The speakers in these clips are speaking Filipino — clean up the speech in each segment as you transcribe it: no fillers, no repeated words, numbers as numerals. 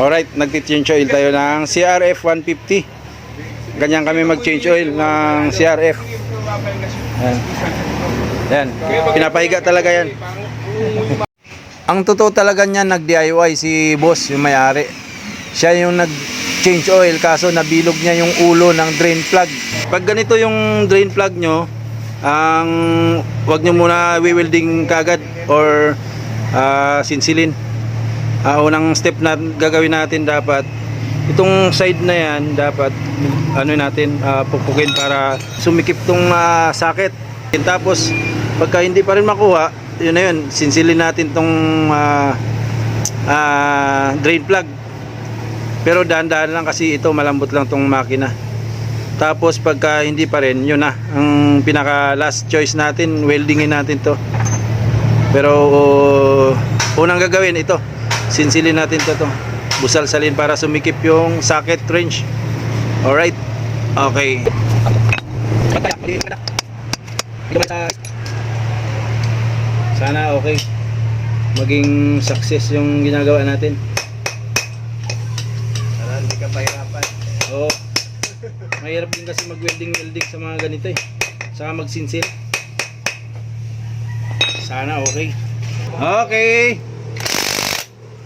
Alright, nagti-change oil tayo ng CRF 150. Ganyan kami mag-change oil ng CRF. Ayan. Ayan. Pinapahiga talaga yan. Ang totoo talaga niya, nag-DIY si boss, yung may-ari. Siya yung nag-change oil kaso nabilog niya yung ulo ng drain plug. Pag ganito yung drain plug nyo, wag nyo muna welding kagad or sinsilin. Unang step na gagawin natin, dapat itong side na yan dapat pukpukin para sumikip tong socket. Tapos pagka hindi pa rin makuha, yun na yun, sinsilin natin tong drain plug. Pero dahan-dahan lang kasi ito, malambot lang tong makina. Tapos pagka hindi pa rin, yun na ang pinaka last choice natin, weldingin natin to. Pero unang gagawin ito, sinsilin natin to, busalsalin para sumikip yung socket wrench. Alright, okay. Sana okay, maging success yung ginagawa natin. Sana hindi ka pahirapan. Oo. Mahirap din kasi mag-welding sa mga ganito eh. Saka magsinsil. Sana okay. Okay.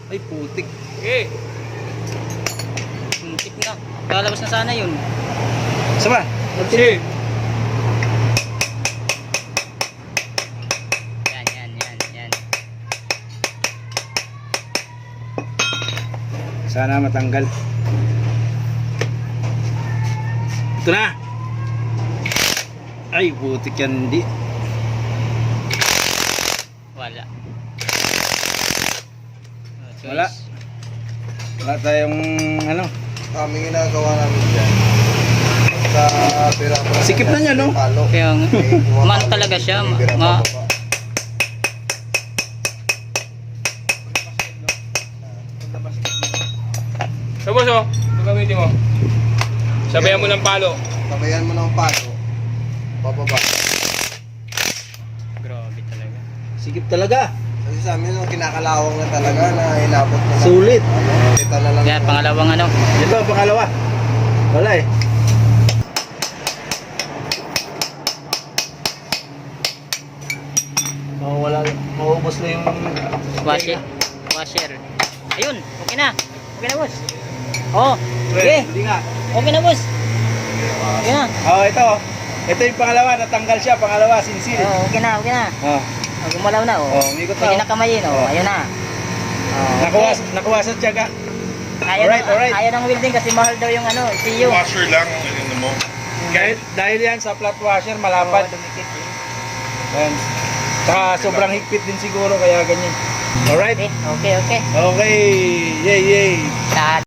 Ay putik. Okay. Muntik na. Lalabas na sana yun. Sama. Okay. Yan. Sana matanggal. Ito na. Ay putik yan, hindi. Wala. Wala. Wala tayong Aming ginagawa namin dyan. Sa pira. Sikip na niya, no? Kaya man talaga siya. So boss, ito gamitin mo. Sabayan mo ng palo. Sabayan mo ng palo. Bababa. Grabe talaga. sikip talaga. Kasi sa amin, yung kinakalawang na talaga na inabot na lang. Sulit. Kita na lang. Yan, pangalawang ano. Ito ang pangalawa. Wala eh. Wala. Maubos na yung Washer. Ayun, okay na. Okay na, boss. Oh, okay. Hindi nga. Okay na, boss. Okay na. Ito. Ito yung pangalawa. Natanggal siya. Pangalawa, sinsil. Oh, okay na. Gumalaw na, oh. Umikot na. Pwede na kamayin, oh. Ayun na. Oh, Nakuha sa tiyaga. Ayaw ng welding kasi mahal daw yung ano, CU. Washer lang, ano mo. Kahit dahil yan sa flat washer, malapad. Dumikit. Ayan. Saka sobrang higpit din siguro, kaya ganyan. Alright? Okay. Okay. Yay. Lahat.